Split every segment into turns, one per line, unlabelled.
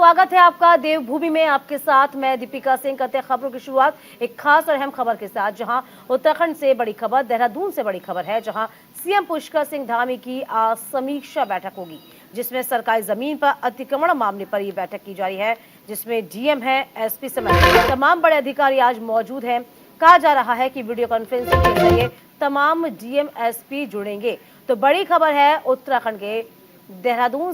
स्वागत है आपका देवभूमि में। आपके साथ मैं दीपिका सिंह। करते हैं खबरों की शुरुआत एक खास और अहम खबर के साथ, जहां उत्तराखंड से बड़ी खबर, देहरादून से बड़ी खबर है, जहां सीएम पुष्कर सिंह धामी की आज समीक्षा बैठक होगी, जिसमें सरकारी जमीन पर अतिक्रमण मामले पर यह बैठक की जा रही है, जिसमें डीएम है, एसपी समेत तमाम बड़े अधिकारी आज मौजूद हैं। कहा जा रहा है कि वीडियो कॉन्फ्रेंसिंग के जरिए तमाम डीएम एसपी जुड़ेंगे। तो बड़ी खबर है उत्तराखंड के देहरादून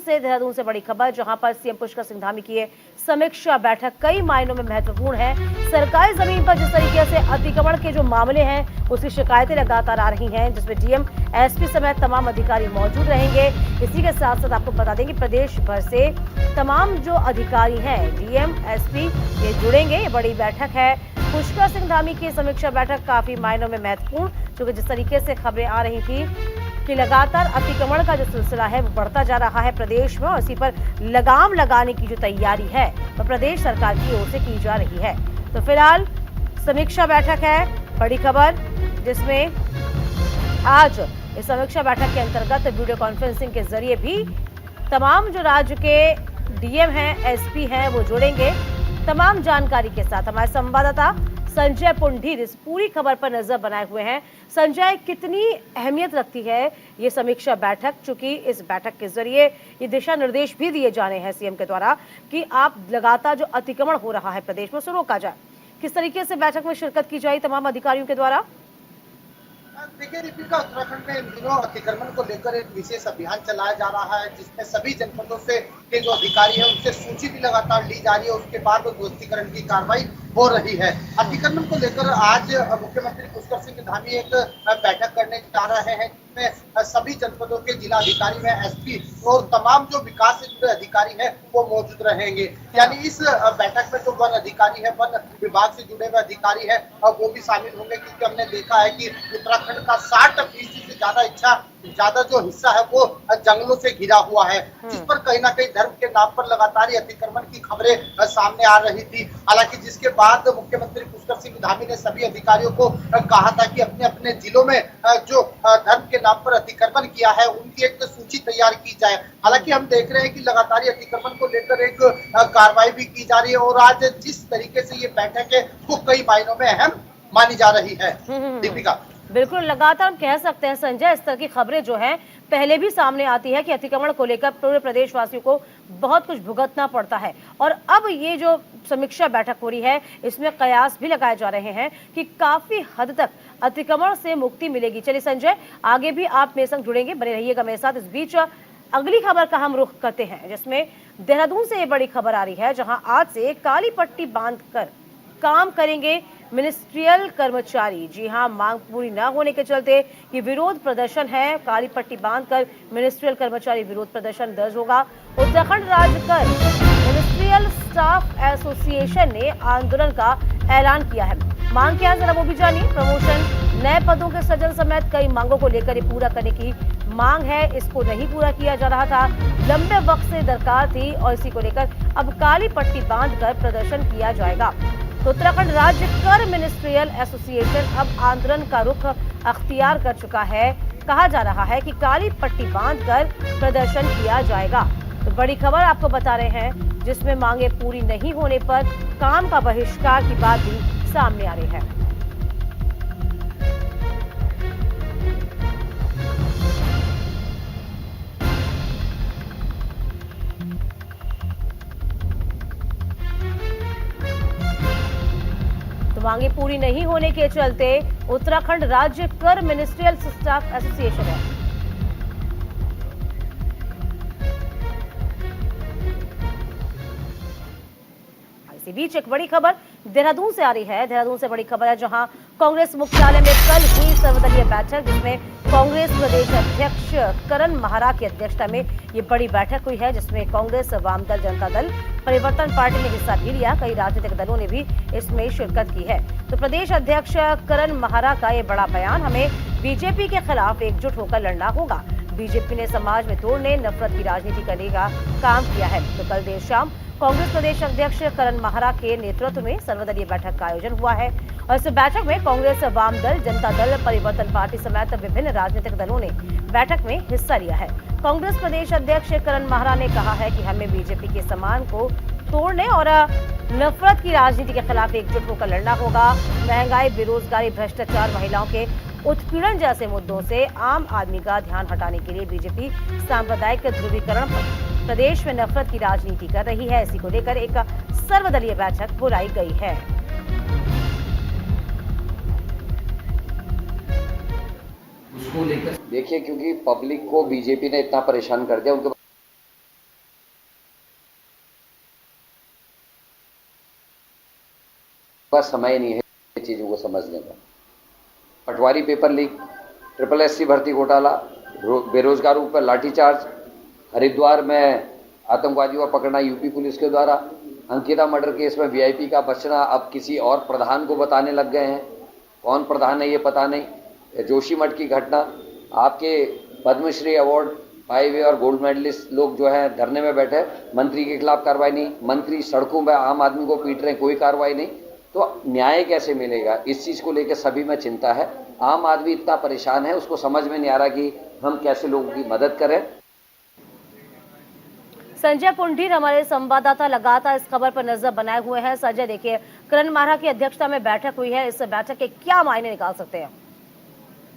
से बड़ी खबर, जहां पर सीएम पुष्कर सिंह धामी की समीक्षा बैठक कई मायनों में महत्वपूर्ण है। सरकारी जमीन पर जिस तरीके से अतिक्रमण के जो मामले हैं उसकी शिकायतें लगातार आ रही हैं, जिसमें डीएम एसपी समेत तमाम अधिकारी मौजूद रहेंगे। इसी के साथ साथ आपको बता दें कि प्रदेश भर से तमाम जो अधिकारी हैं, डीएम एसपी, ये जुड़ेंगे। ये बड़ी बैठक है। पुष्कर सिंह धामी की समीक्षा बैठक काफी मायनों में महत्वपूर्ण, क्योंकि जिस तरीके से खबरें आ रही थी कि लगातार अतिक्रमण का जो सिलसिला है वो बढ़ता जा रहा है प्रदेश में, और इसी पर लगाम लगाने की जो तैयारी है वो प्रदेश सरकार की ओर से की जा रही है। तो फिलहाल समीक्षा बैठक है, बड़ी खबर, जिसमें आज इस समीक्षा बैठक के अंतर्गत वीडियो कॉन्फ्रेंसिंग के जरिए भी तमाम जो राज्य के डीएम हैं, एसपी हैं, वो जुड़ेंगे। तमाम जानकारी के साथ हमारे संवाददाता संजय पुंडीर इस पूरी खबर पर नजर बनाए हुए हैं। संजय, कितनी अहमियत रखती है ये समीक्षा बैठक, चूंकि इस बैठक के जरिए ये दिशा निर्देश भी दिए जाने हैं सीएम के द्वारा कि आप लगातार जो अतिक्रमण हो रहा है प्रदेश में उसे रोका जाए। किस तरीके से बैठक में शिरकत की जाए तमाम अधिकारियों के द्वारा?
देखिए दीपिका, उत्तराखंड में इन दिनों अतिक्रमण को लेकर एक विशेष अभियान चलाया जा रहा है, जिसमें सभी जनपदों से के जो अधिकारी हैं उनसे सूची भी लगातार ली जा रही है। उसके बाद ध्वस्तीकरण की कार्रवाई हो रही है। अतिक्रमण को लेकर आज मुख्यमंत्री पुष्कर सिंह धामी एक बैठक करने जा रहे हैं, जिसमें सभी जनपदों के जिला अधिकारी व एसपी और तमाम जो विकास से जुड़े अधिकारी हैं वो मौजूद रहेंगे। यानी इस बैठक में जो वन अधिकारी है, वन विभाग से जुड़े हुए अधिकारी है, वो भी शामिल होंगे, क्योंकि हमने देखा है कि उत्तराखंड का 60% से ज्यादा जो हिस्सा है वो जंगलों से घिरा हुआ है, जिस पर कहीं ना कहीं धर्म के नाम पर लगातार अतिक्रमण की खबरें सामने आ रही थी। हालांकि जिसके बाद मुख्यमंत्री पुष्कर सिंह धामी ने सभी अधिकारियों को कहा था कि अपने अपने जिलों में जो धर्म के नाम पर अतिक्रमण किया है उनकी एक सूची तैयार की जाए। हालांकि हम देख रहे हैं कि लगातार अतिक्रमण को लेकर एक कार्रवाई भी की जा रही है, और आज जिस तरीके से ये बैठक है वो कई मायनों में अहम मानी जा रही है। दीपिका,
बिल्कुल, लगातार हम कह सकते हैं संजय, इस तरह की खबरें जो हैं पहले भी सामने आती है कि अतिक्रमण को लेकर पूरे प्रदेशवासियों को बहुत कुछ भुगतना पड़ता है। और अब ये जो समीक्षा बैठक हो रही है, इसमें कयास भी लगाए जा रहे हैं कि काफी हद तक अतिक्रमण से मुक्ति मिलेगी। चलिए संजय, आगे भी आप मेरे संग जुड़ेंगे, बने रहिएगा मेरे साथ। इस बीच अगली खबर का हम रुख करते हैं, जिसमें देहरादून से ये बड़ी खबर आ रही है, जहां आज से काली पट्टी बांधकर काम करेंगे मिनिस्ट्रियल कर्मचारी। जी हां, मांग पूरी न होने के चलते ये विरोध प्रदर्शन है। काली पट्टी बांधकर मिनिस्ट्रियल कर्मचारी विरोध प्रदर्शन दर्ज होगा। उत्तराखंड राज्य कर मिनिस्ट्रियल स्टाफ एसोसिएशन ने आंदोलन का ऐलान किया है। मांग क्या है, जरा वो भी जानिए। प्रमोशन, नए पदों के सृजन समेत कई मांगों को लेकर ये पूरा करने की मांग है। इसको नहीं पूरा किया जा रहा था, लंबे वक्त से दरकार थी, और इसी को लेकर अब काली पट्टी बांधकर प्रदर्शन किया जाएगा। तो उत्तराखंड राज्य कर मिनिस्ट्रियल एसोसिएशन अब आंदोलन का रुख अख्तियार कर चुका है। कहा जा रहा है कि काली पट्टी बांधकर प्रदर्शन किया जाएगा। तो बड़ी खबर आपको बता रहे हैं, जिसमें मांगे पूरी नहीं होने पर काम का बहिष्कार की बात भी सामने आ रही है। मांगे पूरी नहीं होने के चलते उत्तराखंड राज्य कर मिनिस्ट्रियल स्टाफ एसोसिएशन है। इसी बीच एक बड़ी खबर देहरादून से आ रही है। देहरादून से बड़ी खबर है, जहां कांग्रेस मुख्यालय में कल हुई सर्वदलीय बैठक, जिसमें कांग्रेस प्रदेश अध्यक्ष करण माहरा की अध्यक्षता में ये बड़ी बैठक हुई है, जिसमें कांग्रेस, वामदल, जनता दल, परिवर्तन पार्टी ने हिस्सा भी लिया। कई राजनीतिक दलों ने भी इसमें शिरकत की है। तो प्रदेश अध्यक्ष करण माहरा का ये बड़ा बयान, हमें बीजेपी के खिलाफ एकजुट होकर लड़ना होगा। बीजेपी ने समाज में तोड़ने, नफरत की राजनीति करने का काम किया है। तो कल देर शाम कांग्रेस प्रदेश अध्यक्ष करण माहरा के नेतृत्व में सर्वदलीय बैठक का आयोजन हुआ है, और इस बैठक में कांग्रेस, वामदल, जनता दल, परिवर्तन पार्टी समेत विभिन्न राजनीतिक दलों ने बैठक में हिस्सा लिया है। कांग्रेस प्रदेश अध्यक्ष करण माहरा ने कहा है कि हमें बीजेपी के सम्मान को तोड़ने और नफरत की राजनीति के खिलाफ एकजुट होकर लड़ना होगा। महंगाई, बेरोजगारी, भ्रष्टाचार, महिलाओं के उत्पीड़न जैसे मुद्दों से आम आदमी का ध्यान हटाने के लिए बीजेपी सांप्रदायिक ध्रुवीकरण प्रदेश में नफरत की राजनीति कर रही है। इसी को लेकर एक सर्वदलीय बैठक बुलाई गई है।
उसको लेकर देखिए, क्योंकि पब्लिक को बीजेपी ने इतना परेशान कर दिया, उनके पास समय नहीं है चीजों को समझने का। पटवारी पेपर लीक, SSSC भर्ती घोटाला, बेरोजगारों पर लाठीचार्ज, हरिद्वार में आतंकवादियों का पकड़ना यूपी पुलिस के द्वारा, अंकिता मर्डर केस में VIP का बचना अब किसी और प्रधान को बताने लग गए हैं। कौन प्रधान है ये पता नहीं। जोशीमठ की घटना, आपके पद्मश्री अवार्ड पाए हुए और गोल्ड मेडलिस्ट लोग जो है धरने में बैठे, मंत्री के खिलाफ कार्रवाई नहीं, मंत्री सड़कों में आम आदमी को पीट रहे हैं, कोई कार्रवाई नहीं। तो न्याय कैसे मिलेगा, इस चीज को लेकर सभी में चिंता है। आम आदमी इतना परेशान है, उसको समझ में नहीं आ रहा कि हम कैसे लोगों की मदद करें।
संजय पुंडीर हमारे संवाददाता लगातार इस खबर पर नजर बनाए हुए हैं। संजय, देखिए, करण माहरा की अध्यक्षता में बैठक हुई है, इस बैठक के क्या मायने निकाल सकते हैं?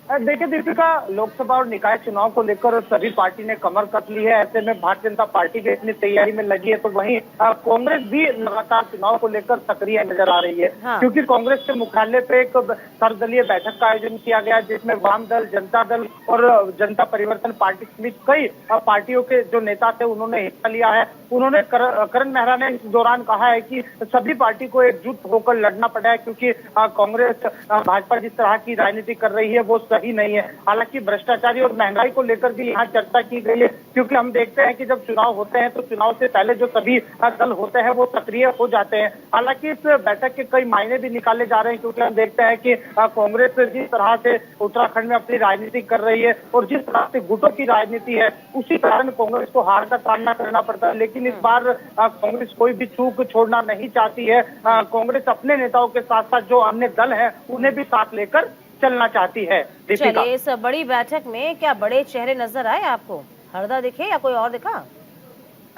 देखिए दीपिका, लोकसभा और निकाय चुनाव को लेकर सभी पार्टी ने कमर कस ली है। ऐसे में भारतीय जनता पार्टी भी इतनी तैयारी में लगी है, तो वहीं कांग्रेस भी लगातार चुनाव को लेकर सक्रिय नजर आ रही है। हाँ। क्योंकि कांग्रेस के मुख्यालय पे एक सर्वदलीय बैठक का आयोजन किया गया, जिसमें वाम दल, जनता दल और जनता परिवर्तन पार्टी समेत कई पार्टियों के जो नेता थे उन्होंने हिस्सा लिया है। उन्होंने करण मेहरा ने इस दौरान कहा है कि सभी पार्टी को एकजुट होकर लड़ना पड़ा है, क्योंकि कांग्रेस भाजपा जिस तरह की राजनीति कर रही है वो सही नहीं है। हालांकि भ्रष्टाचारी और महंगाई को लेकर भी यहाँ चर्चा की गई है, क्योंकि हम देखते हैं कि जब चुनाव होते हैं तो चुनाव से पहले जो सभी दल होते हैं वो सक्रिय हो जाते हैं। हालांकि इस बैठक के कई मायने भी निकाले जा रहे हैं, क्योंकि हम देखते हैं कि कांग्रेस जिस तरह से उत्तराखंड में अपनी राजनीति कर रही है और जिस तरह से गुटों की राजनीति है, उसी कारण कांग्रेस को हार का सामना करना पड़ता है। लेकिन इस बार कांग्रेस कोई भी चूक छोड़ना नहीं चाहती है। कांग्रेस अपने नेताओं के साथ साथ जो अन्य दल हैं उन्हें भी साथ लेकर चलना चाहती है।
चलिए, इस बड़ी बैठक में क्या बड़े चेहरे नजर आए आपको? हरदा दिखे या कोई और दिखा?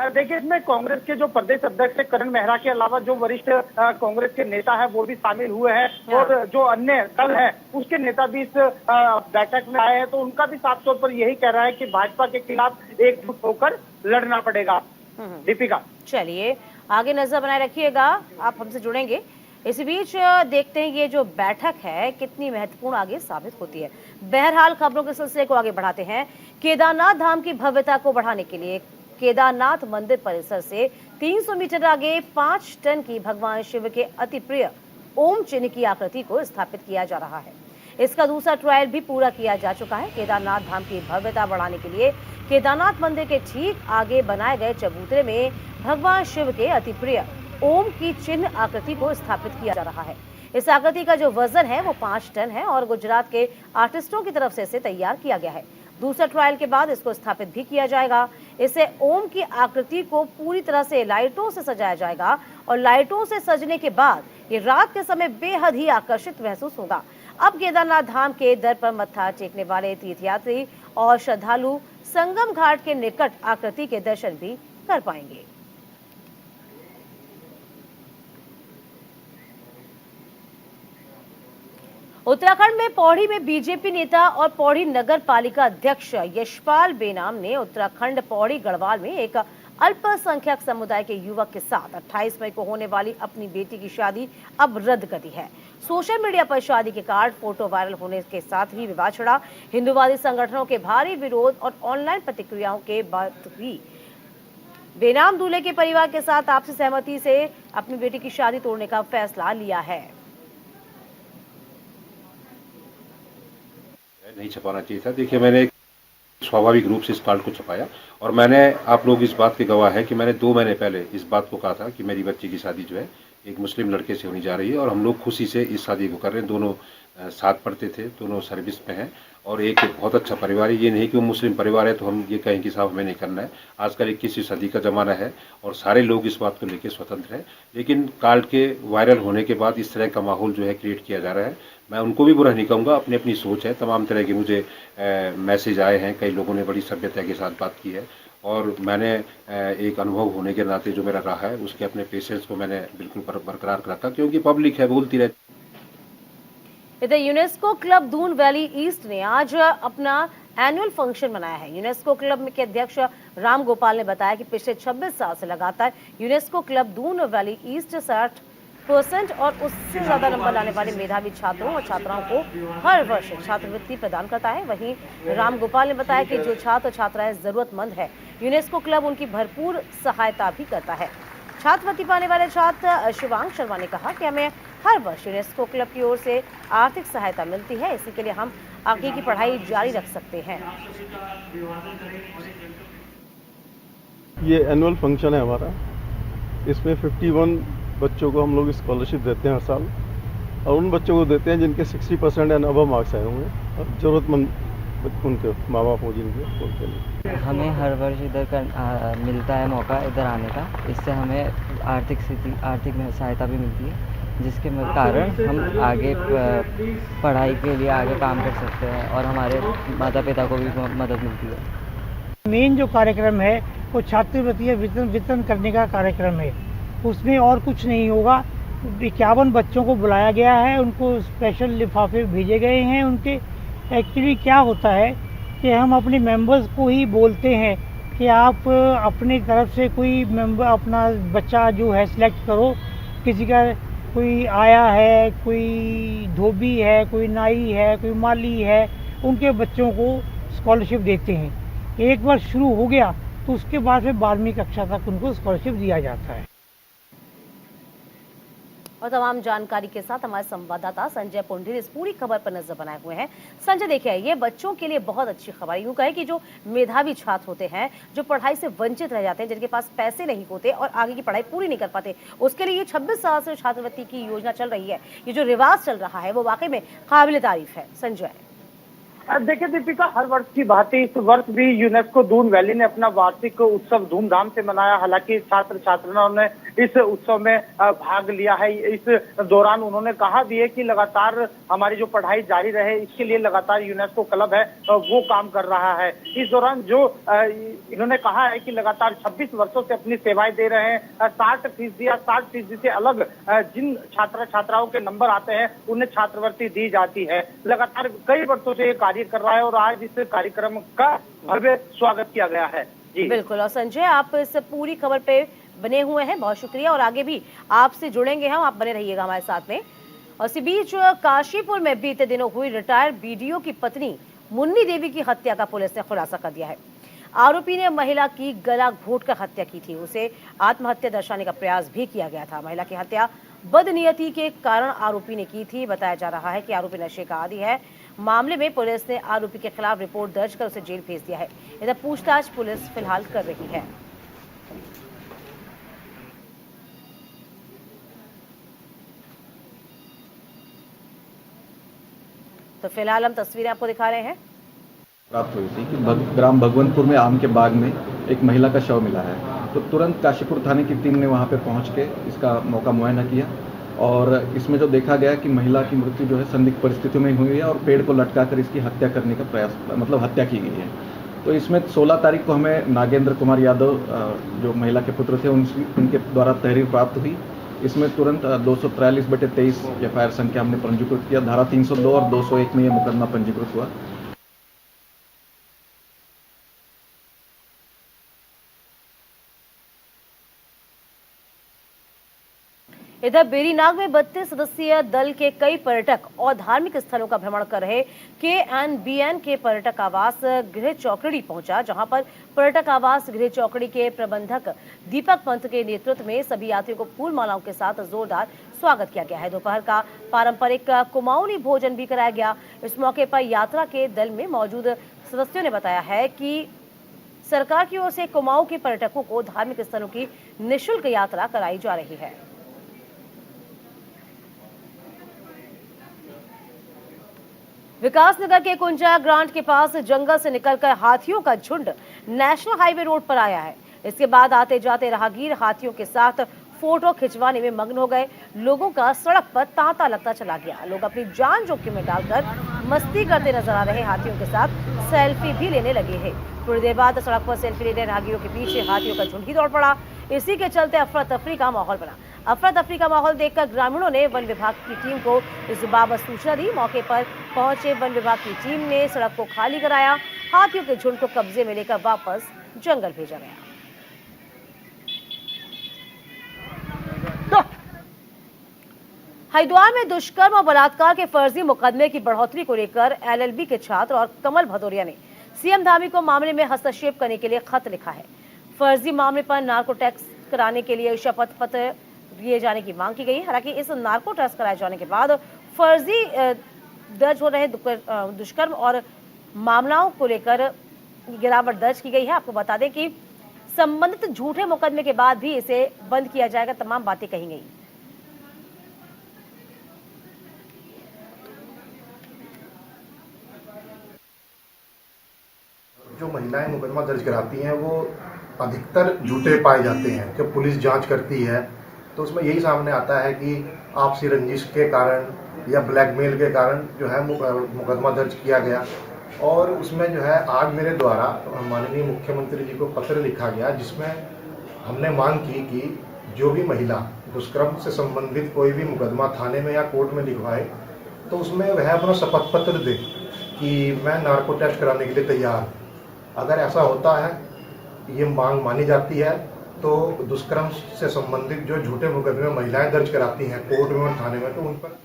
देखिए, इसमें कांग्रेस के जो प्रदेश अध्यक्ष है करण मेहरा के अलावा जो वरिष्ठ कांग्रेस के नेता है वो भी शामिल हुए हैं और जो अन्य दल है उसके नेता भी इस बैठक में आए हैं। तो उनका भी साफ तौर पर यही कह रहा है कि भाजपा के खिलाफ एकजुट होकर लड़ना पड़ेगा। दीपिका,
चलिए, आगे नजर बनाए रखिएगा, आप हमसे जुड़ेंगे। इसी बीच देखते हैं ये जो बैठक है कितनी महत्वपूर्ण आगे साबित होती है। बहरहाल, खबरों के सिलसिले को आगे बढ़ाते हैं। केदारनाथ धाम की भव्यता को बढ़ाने के लिए केदारनाथ मंदिर परिसर से 300 मीटर आगे 5 टन की भगवान शिव के अति प्रिय ओम चिन्ह की आकृति को स्थापित किया जा रहा है। इसका दूसरा ट्रायल भी पूरा किया जा चुका है। केदारनाथ धाम की भव्यता बढ़ाने के लिए केदारनाथ मंदिर के ठीक आगे बनाए गए चबूतरे में भगवान शिव के अति प्रिय ओम की चिन्ह आकृति को स्थापित किया जा रहा है। इस आकृति का जो वजन है वो 5 टन है और गुजरात के आर्टिस्टों की तरफ से इसे तैयार किया गया है। दूसरा ट्रायल के बाद इसको स्थापित भी किया जाएगा। इसे ओम की आकृति को पूरी तरह से लाइटों से सजाया जाएगा और लाइटों से सजने के बाद ये रात के समय बेहद ही आकर्षित महसूस होगा। अब केदारनाथ धाम के दर पर मत्था टेकने वाले तीर्थयात्री और श्रद्धालु संगम घाट के निकट आकृति के दर्शन भी कर पाएंगे। उत्तराखंड में पौड़ी में बीजेपी नेता और पौड़ी नगर पालिका अध्यक्ष यशपाल बेनाम ने उत्तराखंड पौड़ी गढ़वाल में एक अल्पसंख्यक समुदाय के युवक के साथ 28 मई को होने वाली अपनी बेटी की शादी अब रद्द कर दी है। सोशल मीडिया पर शादी के कार्ड, फोटो वायरल होने के साथ ही विवाद छिड़ा। हिंदूवादी संगठनों के भारी विरोध और ऑनलाइन प्रतिक्रियाओं के बाद भी बेनाम दूल्हे के परिवार के साथ आपसी सहमति से अपनी बेटी की शादी तोड़ने का फैसला लिया है।
नहीं छपाना चाहिए था। देखिए, मैंने स्वाभाविक रूप से इस कार्ड को छपाया और मैंने, आप लोग इस बात के गवाह है कि मैंने 2 महीने पहले इस बात को कहा था कि मेरी बच्ची की शादी जो है एक मुस्लिम लड़के से होने जा रही है और हम लोग खुशी से इस शादी को कर रहे हैं। दोनों साथ पढ़ते थे, दोनों सर्विस में हैं और एक बहुत अच्छा परिवार है। ये नहीं कि वो मुस्लिम परिवार है तो हम ये कहें कि साहब हमें नहीं करना है। आजकल 21वीं सदी का ज़माना है और सारे लोग इस बात को लेकर स्वतंत्र हैं। लेकिन कार्ड के वायरल होने के बाद इस तरह का माहौल जो है क्रिएट किया जा रहा है। मैं उनको भी बुरा नहीं कहूँगा, अपनी अपनी सोच है। तमाम तरह के मुझे मैसेज आए हैं, कई लोगों ने बड़ी सभ्यता के साथ बात की है और मैंने एक अनुभव होने के नाते जो मेरा रहा है उसके अपने पेशेंस को मैंने बिल्कुल बरकरार रखा, क्योंकि पब्लिक है बोलती रहती।
इधर UNESCO club Doon valley east ने आज अपना एनुअल फंक्शन मनाया है। यूनेस्को क्लब के अध्यक्ष राम गोपाल ने बताया कि पिछले 26 साल से लगातार UNESCO club Doon valley east 60% और उससे ज्यादा नंबर लाने वाले मेधावी छात्रों और छात्राओं को हर वर्ष छात्रवृत्ति प्रदान करता है। वहीं राम गोपाल ने बताया कि जो छात्र छात्राएं जरूरतमंद है, यूनेस्को क्लब उनकी भरपूर सहायता भी करता है। छात्रवृत्ति पाने वाले छात्र शिवांग शर्मा ने कहा कि हमें हर वर्ष यूनेस्को क्लब की ओर से आर्थिक सहायता मिलती है, इसी के लिए हम आगे की पढ़ाई जारी रख सकते हैं।
ये एनुअल फंक्शन है हमारा, इसमें 51 बच्चों को हम लोग स्कॉलरशिप देते हैं हर साल, और उन बच्चों को देते हैं जिनके 60% एंड अबव मार्क्स आए होंगे और ज़रूरतमंद उनके माँ बाप हो जिनके, उनके लिए
हमें हर वर्ष इधर मिलता है मौका इधर आने का। इससे हमें आर्थिक सहायता भी मिलती है, जिसके कारण हम आगे पढ़ाई के लिए आगे काम कर सकते हैं और हमारे माता पिता को भी मदद मिलती है।
मेन जो कार्यक्रम है वो छात्रवृत्ति वितरण करने का कार्यक्रम है। उसमें और कुछ नहीं होगा। 51 बच्चों को बुलाया गया है, उनको स्पेशल लिफाफे भेजे गए हैं उनके। एक्चुअली क्या होता है कि हम अपने मेंबर्स को ही बोलते हैं कि आप अपनी तरफ से कोई मेंबर अपना बच्चा जो है सिलेक्ट करो। किसी का कोई आया है, कोई धोबी है, कोई नाई है, कोई माली है, उनके बच्चों को स्कॉलरशिप देते हैं। एक बार शुरू हो गया तो उसके बाद फिर 12वीं कक्षा तक उनको स्कॉलरशिप दिया जाता है।
और तमाम जानकारी के साथ हमारे संवाददाता संजय पुंडीर इस पूरी खबर पर नजर बनाए हुए हैं। संजय, देखिए, ये बच्चों के लिए बहुत अच्छी खबर है। यूं कहे कि जो मेधावी छात्र होते हैं, जो पढ़ाई से वंचित रह जाते हैं, जिनके पास पैसे नहीं होते और आगे की पढ़ाई पूरी नहीं कर पाते, उसके लिए ये 26 साल से छात्रवृत्ति की योजना चल रही है, ये जो रिवाज चल रहा है वो वाकई में काबिल तारीफ है। संजय,
देखिए दीपिका, हर वर्ष की भांति इस वर्ष भी यूनेस्को दून वैली ने अपना वार्षिक उत्सव धूमधाम से मनाया। हालांकि छात्र छात्राओं ने इस उत्सव में भाग लिया है। इस दौरान उन्होंने कहा भी है कि लगातार हमारी जो पढ़ाई जारी रहे, इसके लिए लगातार यूनेस्को क्लब है वो काम कर रहा है। इस दौरान जो इन्होंने कहा है कि लगातार 26 वर्षों से अपनी सेवाएं दे रहे हैं। 60% या 60% से अलग जिन छात्र छात्राओं के नंबर आते हैं उन्हें छात्रवृत्ति दी जाती है। लगातार कई वर्षों से ये कार्य कर रहा है और आज इस कार्यक्रम का भव्य स्वागत किया गया है। जी
बिल्कुल। और संजय, आप इस पूरी खबर पे बने हुए हैं, बहुत शुक्रिया। और आगे भी आपसे जुड़ेंगे हम, आप बने रहिएगा हमारे साथ में। और इसी बीच काशीपुर में बीते दिनों हुई रिटायर्ड बीडीओ की पत्नी मुन्नी देवी की हत्या का पुलिस ने खुलासा कर दिया है। आरोपी ने महिला की गला घोंटकर हत्या की थी। उसे आत्महत्या दर्शाने का प्रयास भी किया गया था। महिला की हत्या बदनीयती के कारण आरोपी ने की थी। बताया जा रहा है कि आरोपी नशे का आदी है। मामले में पुलिस ने आरोपी के खिलाफ रिपोर्ट दर्ज कर उसे जेल भेज दिया है। इधर पूछताछ पुलिस फिलहाल कर रही है। तो फिलहाल हम तस्वीरें आपको दिखा रहे हैं।
प्राप्त हुई थी कि ग्राम भगवंतपुर में आम के बाग में एक महिला का शव मिला है, तो तुरंत काशीपुर थाने की टीम ने वहां पे पहुंच के इसका मौका मुआयना किया और इसमें जो देखा गया कि महिला की मृत्यु जो है संदिग्ध परिस्थितियों में हुई है और पेड़ को लटकाकर इसकी हत्या करने का प्रयास, मतलब हत्या की गई है। तो इसमें 16 तारीख को हमें नागेंद्र कुमार यादव जो महिला के पुत्र थे उनके द्वारा तहरीर प्राप्त हुई। इसमें तुरंत 243/23 एफआईआर संख्या हमने पंजीकृत किया। धारा 302 और 201 में यह मुकदमा पंजीकृत हुआ।
इधर बेरीनाग में 32 सदस्यीय दल के कई पर्यटक और धार्मिक स्थलों का भ्रमण कर रहे KNBN के पर्यटक आवास गृह चौकड़ी पहुंचा, जहां पर पर्यटक आवास गृह चौकड़ी के प्रबंधक दीपक पंत के नेतृत्व में सभी यात्रियों को फूल मालाओं के साथ जोरदार स्वागत किया गया है। दोपहर का पारंपरिक कुमाऊनी भोजन भी कराया गया। इस मौके पर यात्रा के दल में मौजूद सदस्यों ने बताया है कि सरकार की ओर से कुमाऊं के पर्यटकों को धार्मिक स्थलों की निःशुल्क यात्रा कराई जा रही है। विकासनगर के कुंजा ग्रांट के पास जंगल से निकलकर हाथियों का झुंड नेशनल हाईवे रोड पर आया है। इसके बाद आते जाते राहगीर हाथियों के साथ फोटो खिंचवाने में मग्न हो गए। लोगों का सड़क पर तांता लगता चला गया। लोग अपनी जान जोखिम में डालकर मस्ती करते नजर आ रहे हाथियों के साथ सेल्फी भी लेने लगे हैं। थोड़ी देर बाद सड़क पर सेल्फी लेने राहगीरों के पीछे हाथियों का झुंड ही दौड़ पड़ा। इसी के चलते अफरा तफरी का माहौल बना। अफरा तफरी का माहौल देखकर ग्रामीणों ने वन विभाग की टीम को इस बाबत सूचना दी। मौके पर पहुंचे वन विभाग की टीम ने सड़क को खाली कराया। हाथियों के झुंड को कब्जे में लेकर वापस जंगल भेजा गया। हरिद्वार में दुष्कर्म और बलात्कार के फर्जी मुकदमे की बढ़ोतरी को लेकर एलएलबी के छात्र और कमल भदौरिया ने सीएम धामी को मामले में हस्तक्षेप करने के लिए खत लिखा है। फर्जी मामले पर नार्को टेस्ट कराने के लिए शपथ पत्र दिए जाने की मांग की गई। हालांकि इस नार्को टेस्ट कराए जाने के बाद फर्जी दर्ज हो रहे दुष्कर्म और मामलों को लेकर गिरावट दर्ज की गई है। आपको बता दें कि संबंधित झूठे मुकदमे के बाद भी इसे बंद किया जाएगा, तमाम बातें कही गई।
जो महिलाएं मुकदमा दर्ज कराती हैं वो अधिकतर झूठे पाए जाते हैं। जब पुलिस जांच करती है तो उसमें यही सामने आता है कि आपसी रंजिश के कारण या ब्लैकमेल के कारण जो है मुकदमा दर्ज किया गया। और उसमें जो है आज मेरे द्वारा माननीय मुख्यमंत्री जी को पत्र लिखा गया, जिसमें हमने मांग की कि जो भी महिला दुष्कर्म से संबंधित कोई भी मुकदमा थाने में या कोर्ट में लिखवाए तो उसमें वह अपना शपथ पत्र दे कि मैं नार्को टेस्ट कराने के लिए तैयार। अगर ऐसा होता है, ये मांग मानी जाती है, तो दुष्कर्म से संबंधित जो झूठे मुकदमे महिलाएं दर्ज कराती हैं कोर्ट में और थाने में, तो उन पर।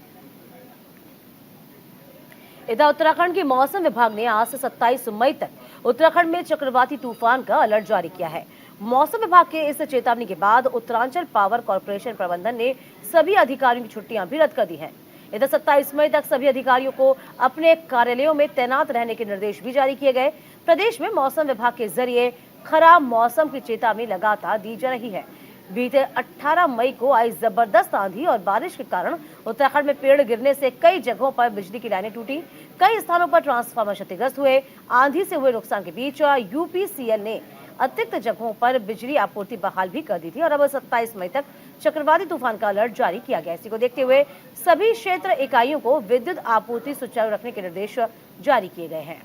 इधर उत्तराखंड के मौसम विभाग ने आज से 27 मई तक उत्तराखंड में चक्रवाती तूफान का अलर्ट जारी किया है। मौसम विभाग के इस चेतावनी के बाद उत्तरांचल पावर कॉर्पोरेशन प्रबंधन ने सभी अधिकारियों की छुट्टियां भी रद्द कर दी हैं। इधर 27 मई तक सभी अधिकारियों को अपने कार्यालयों में तैनात रहने के निर्देश भी जारी किए गए। प्रदेश में मौसम विभाग के जरिए खराब मौसम की चेतावनी लगातार दी जा रही है। बीते 18 मई को आई जबरदस्त आंधी और बारिश के कारण उत्तराखंड में पेड़ गिरने से कई जगहों पर बिजली की लाइनें टूटी। कई स्थानों पर ट्रांसफार्मर क्षतिग्रस्त हुए। आंधी से हुए नुकसान के बीच यूपीसीएल ने अतिरिक्त जगहों पर बिजली आपूर्ति बहाल भी कर दी थी और अब 27 मई तक चक्रवाती तूफान का अलर्ट जारी किया गया। इसी को देखते हुए सभी क्षेत्र इकाइयों को विद्युत आपूर्ति सुचारू रखने के निर्देश जारी किए गए हैं।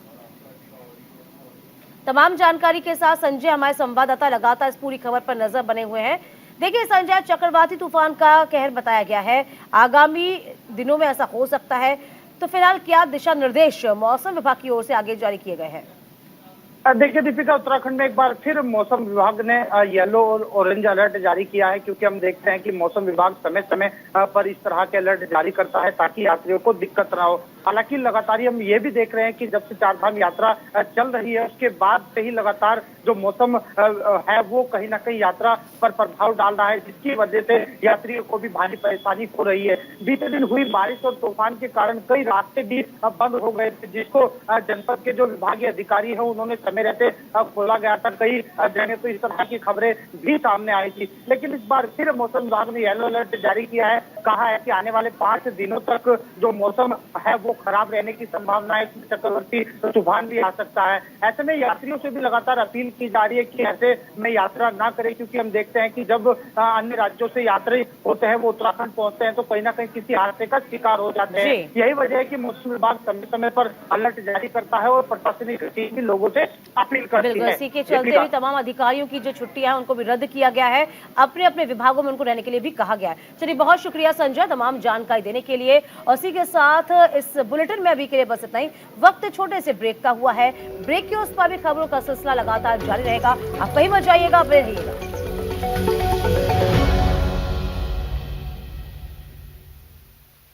तमाम जानकारी के साथ संजय हमारे संवाददाता लगातार इस पूरी खबर पर नजर बने हुए हैं। देखिए संजय, चक्रवाती तूफान का कहर बताया गया है, आगामी दिनों में ऐसा हो सकता है, तो फिलहाल क्या दिशा निर्देश मौसम विभाग की ओर से आगे जारी किए गए हैं?
देखिए दीपिका, उत्तराखंड में एक बार फिर मौसम विभाग ने येलो और ऑरेंज अलर्ट जारी किया है, क्योंकि हम देखते हैं कि मौसम विभाग समय समय पर इस तरह के अलर्ट जारी करता है ताकि यात्रियों को दिक्कत ना हो। हालांकि लगातार हम ये भी देख रहे हैं कि जब से चारधाम यात्रा चल रही है उसके बाद से ही लगातार जो मौसम है वो कहीं ना कहीं यात्रा पर प्रभाव डाल रहा है, जिसकी वजह से यात्रियों को भी भारी परेशानी हो रही है। बीते दिन हुई बारिश और तूफान के कारण कई रास्ते भी बंद हो गए थे, जिसको जनपद के जो विभागीय अधिकारी है उन्होंने समय रहते खोला गया था। कई जगह तो इस तरह की खबरें भी सामने आई थी, लेकिन इस बार फिर मौसम विभाग ने येलो अलर्ट जारी किया है। कहा है कि आने वाले 5 दिनों तक जो मौसम है वो खराब रहने की संभावना है, चक्रवाती तूफान भी आ सकता है। ऐसे में यात्रियों से भी लगातार अपील की जा रही है कि ऐसे में यात्रा ना करें, क्योंकि हम देखते हैं कि जब अन्य राज्यों से यात्री होते हैं वो उत्तराखंड पहुंचते हैं तो कहीं ना कहीं किसी हादसे का शिकार हो जाते हैं। यही वजह है कि मौसम विभाग समय समय पर अलर्ट जारी करता है और प्रशासनिक टीम भी लोगों से अपील करती है।
इसी के चलते भी तमाम अधिकारियों की जो छुट्टियां हैं उनको भी रद्द किया गया है, अपने अपने विभागों में उनको रहने के लिए भी कहा गया है। चलिए, बहुत शुक्रिया संजय तमाम जानकारी देने के लिए। और इसी के साथ इस बुलेटिन में अभी के लिए बस इतना ही। वक्त छोटे से ब्रेक का हुआ है, ब्रेक के उस पर भी खबरों का सिलसिला लगातार जारी रहेगा। आप कहीं मत जाइएगा, बने रहिएगा।